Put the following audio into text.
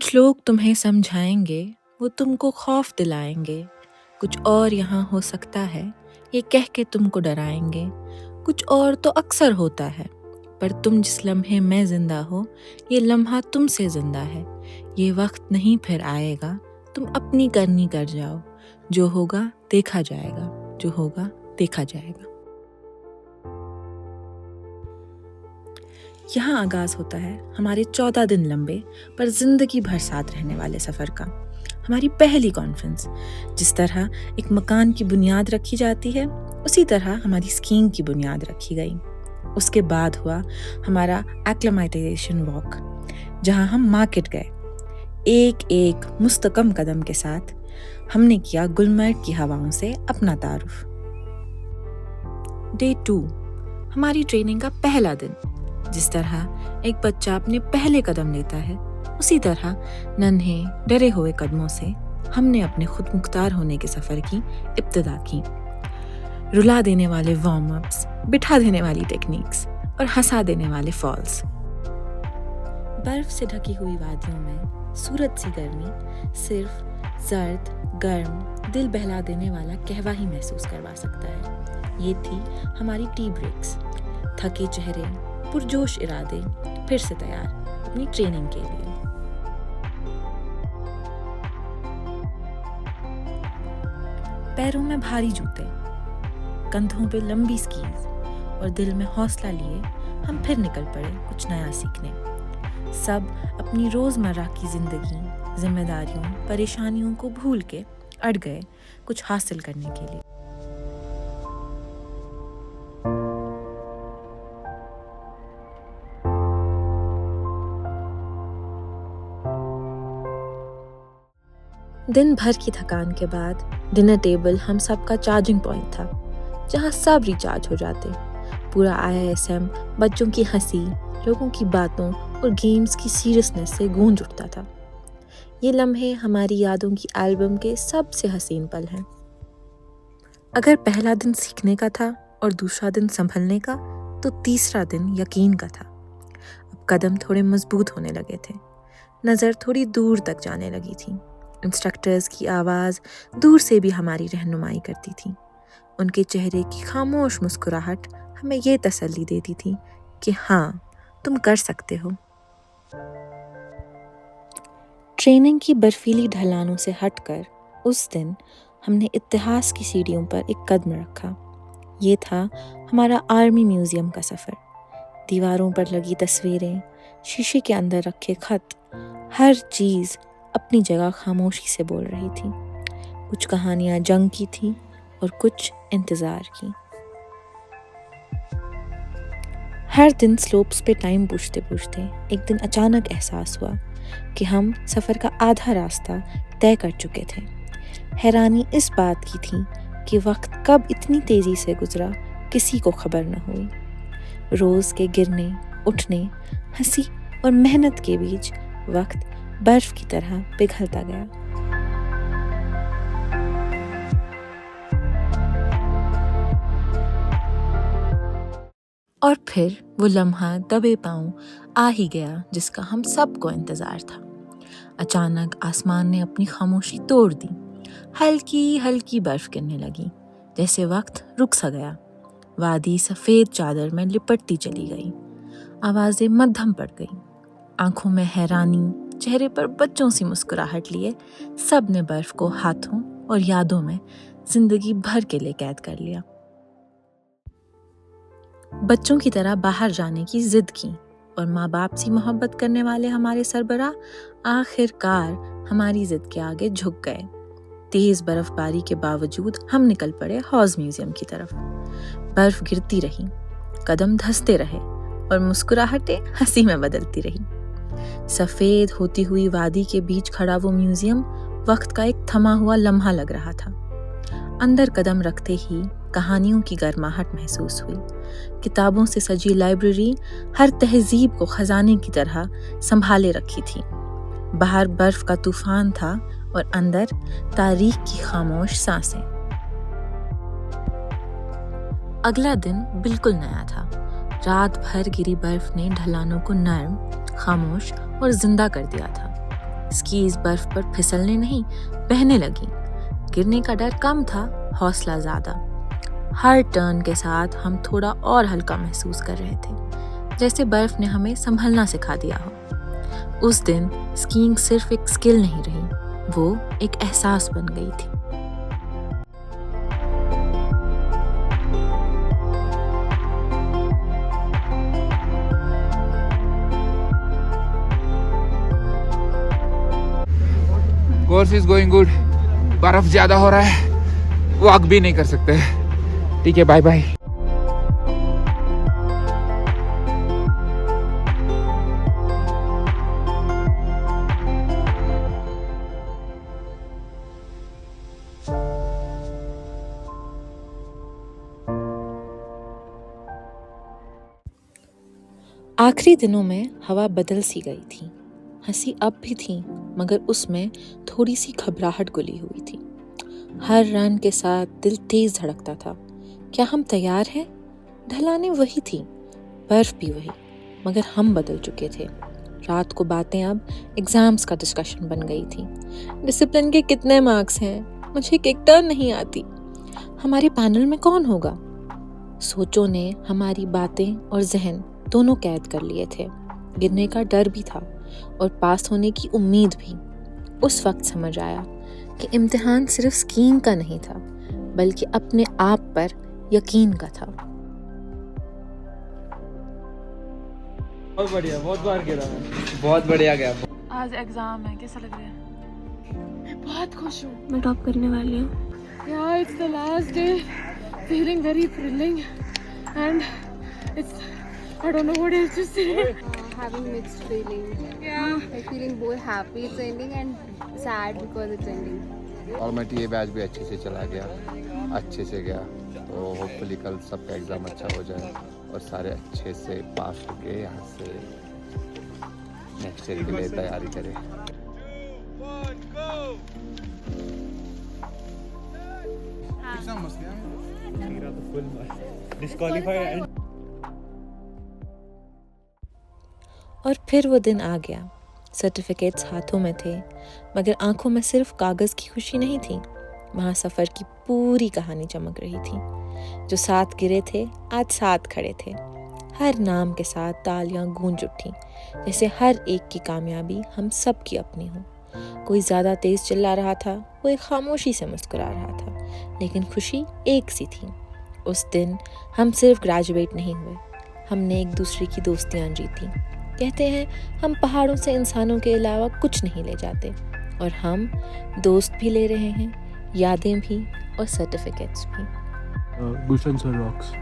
कुछ लोग तुम्हें समझाएंगे, वो तुमको खौफ दिलाएंगे। कुछ और यहाँ हो सकता है, ये कह के तुमको डराएंगे। कुछ और तो अक्सर होता है, पर तुम जिस लम्हे में जिंदा हो, ये लम्हा तुमसे जिंदा है। ये वक्त नहीं फिर आएगा, तुम अपनी करनी कर जाओ। जो होगा देखा जाएगा, जो होगा देखा जाएगा। यहाँ आगाज होता है हमारे 14 दिन लंबे पर जिंदगी भर साथ रहने वाले सफर का। हमारी पहली कॉन्फ्रेंस। जिस तरह एक मकान की बुनियाद रखी जाती है, उसी तरह हमारी स्कीइंग की बुनियाद रखी गई। उसके बाद हुआ हमारा एक्लेमेटाइजेशन वॉक, जहाँ हम मार्केट गए। एक एक मुस्तकम कदम के साथ हमने किया गुलमर्ग की हवाओं से अपना तारुफ। डे 2, हमारी ट्रेनिंग का पहला दिन। जिस तरह एक बच्चा अपने पहले कदम लेता है, उसी तरह नन्हे डरे हुए कदमों से हमने अपने खुद मुख्तार होने के सफर की इब्तिदा की। रुला देने वाले वार्म अप्स, बिठा देने वाली टेक्निक्स और हंसा देने वाले फॉल्स। बर्फ से ढकी हुई वादियों में सूरज सी गर्मी सिर्फ जर्द गर्म दिल बहला देने वाला कहवा ही महसूस करवा सकता है। ये थी हमारी टी ब्रेक्स। थके चेहरे, पुरजोश इरादे, फिर से तैयार अपनी ट्रेनिंग के लिए। पैरों में भारी जूते, कंधों पे लंबी स्कीज और दिल में हौसला लिए हम फिर निकल पड़े कुछ नया सीखने। सब अपनी रोजमर्रा की जिंदगी, जिम्मेदारियों, परेशानियों को भूल के अड़ गए कुछ हासिल करने के लिए। दिन भर की थकान के बाद डिनर टेबल हम सबका चार्जिंग पॉइंट था, जहां सब रिचार्ज हो जाते। पूरा IISM बच्चों की हंसी, लोगों की बातों और गेम्स की सीरियसनेस से गूंज उठता था। ये लम्हे हमारी यादों की एल्बम के सबसे हसीन पल हैं। अगर पहला दिन सीखने का था और दूसरा दिन संभलने का, तो तीसरा दिन यकीन का था। अब कदम थोड़े मजबूत होने लगे थे, नज़र थोड़ी दूर तक जाने लगी थी। इंस्ट्रक्टर्स की आवाज़ दूर से भी हमारी रहनुमाई करती थी। उनके चेहरे की खामोश मुस्कुराहट हमें ये तसल्ली देती थी कि हाँ, तुम कर सकते हो। ट्रेनिंग की बर्फीली ढलानों से हटकर उस दिन हमने इतिहास की सीढ़ियों पर एक कदम रखा। ये था हमारा आर्मी म्यूजियम का सफ़र। दीवारों पर लगी तस्वीरें, शीशे के अंदर रखे खत, हर चीज़ अपनी जगह खामोशी से बोल रही थी। कुछ कहानियां जंग की थी और कुछ इंतज़ार की। हर दिन स्लोप्स पे टाइम पूछते पूछते एक दिन अचानक एहसास हुआ कि हम सफ़र का आधा रास्ता तय कर चुके थे। हैरानी इस बात की थी कि वक्त कब इतनी तेज़ी से गुजरा, किसी को खबर न हुई। रोज़ के गिरने, उठने, हंसी और मेहनत के बीच वक्त बर्फ की तरह पिघलता गया। और फिर वो लम्हा दबे पांव आ ही गया जिसका हम सबको इंतजार था। अचानक आसमान ने अपनी खामोशी तोड़ दी। हल्की हल्की बर्फ गिरने लगी, जैसे वक्त रुक सा गया। वादी सफेद चादर में लिपटती चली गई। आवाजें मद्धम पड़ गई। आंखों में हैरानी, चेहरे पर बच्चों सी मुस्कुराहट लिए सब ने बर्फ को हाथों और यादों में जिंदगी भर के लिए कैद कर लिया। बच्चों की तरह बाहर जाने की जिद की और माँ बाप सी मोहब्बत करने वाले हमारे सरबराह आखिरकार हमारी जिद के आगे झुक गए। तेज बर्फबारी के बावजूद हम निकल पड़े हॉज म्यूजियम की तरफ। बर्फ गिरती रही, कदम धंसते रहे और मुस्कुराहटें हंसी में बदलती रही। सफेद होती हुई वादी के बीच खड़ा वो म्यूजियम वक्त का एक थमा हुआ लम्हा लग रहा था। अंदर कदम रखते ही कहानियों की गर्माहट महसूस हुई। किताबों से सजी लाइब्रेरी हर तहजीब को खजाने की तरह संभाले रखी थी। बाहर बर्फ का तूफान था और अंदर तारीख की खामोश सांसें। अगला दिन बिल्कुल नया था। रात भर गिरी बर्फ ने ढलानों को नर्म, खामोश और जिंदा कर दिया था। स्कीज बर्फ पर फिसलने नहीं, बहने लगी। गिरने का डर कम था, हौसला ज्यादा। हर टर्न के साथ हम थोड़ा और हल्का महसूस कर रहे थे, जैसे बर्फ ने हमें संभलना सिखा दिया हो। उस दिन स्कीइंग सिर्फ एक स्किल नहीं रही, वो एक एहसास बन गई थी। Course is going good. बर्फ ज्यादा हो रहा है, वॉक भी नहीं कर सकते। ठीक है, बाय बाय। आखिरी दिनों में हवा बदल सी गई थी। हंसी अब भी थी, मगर उसमें थोड़ी सी घबराहट घुली हुई थी। हर रन के साथ दिल तेज धड़कता था। क्या हम तैयार हैं? ढलानें वही थी, बर्फ भी वही, मगर हम बदल चुके थे। रात को बातें अब एग्जाम्स का डिस्कशन बन गई थी। डिसिप्लिन के कितने मार्क्स हैं? मुझे एक टर्न नहीं आती। हमारे पैनल में कौन होगा? सोचों ने हमारी बातें और जहन दोनों कैद कर लिए थे। गिरने का डर भी था और पास होने की उम्मीद भी। उस वक्त समझ आया कि इम्तिहान सिर्फ स्कीइंग का नहीं था, बल्कि अपने आप पर यकीन का था। बहुत बढ़िया, बहुत बार गिरा मैं। बहुत बढ़िया गया। आज एग्जाम है, कैसा लग रहा है? मैं बहुत खुश हूँ। मैं टॉप करने वाली हूँ। यार it's the last day, feeling very thrilling and it's I don't know what else to say. Having mixed feelings. Yeah. Like feeling both happy it's ending and sad because it's ending. और मैं TA batch भी अच्छे से चला गया, अच्छे से गया। तो होपफुली कल सबका एग्ज़ाम अच्छा हो जाए और सारे अच्छे से पास हो गए, यहाँ से नेक्स्ट ईयर के लिए तैयारी करें। मेरा तो फुल डिस्क्वालीफाइड। और फिर वो दिन आ गया। सर्टिफिकेट्स हाथों में थे, मगर आंखों में सिर्फ कागज़ की खुशी नहीं थी। वहाँ सफ़र की पूरी कहानी चमक रही थी। जो साथ गिरे थे, आज साथ खड़े थे। हर नाम के साथ तालियां गूंज उठी, जैसे हर एक की कामयाबी हम सब की अपनी हो। कोई ज़्यादा तेज़ चिल्ला रहा था, कोई खामोशी से मुस्कुरा रहा था, लेकिन खुशी एक सी थी। उस दिन हम सिर्फ ग्रेजुएट नहीं हुए, हमने एक दूसरे की दोस्तियाँ जीती। कहते हैं हम पहाड़ों से इंसानों के अलावा कुछ नहीं ले जाते, और हम दोस्त भी ले रहे हैं, यादें भी और सर्टिफिकेट्स भी। गुलशन सर रॉक्स।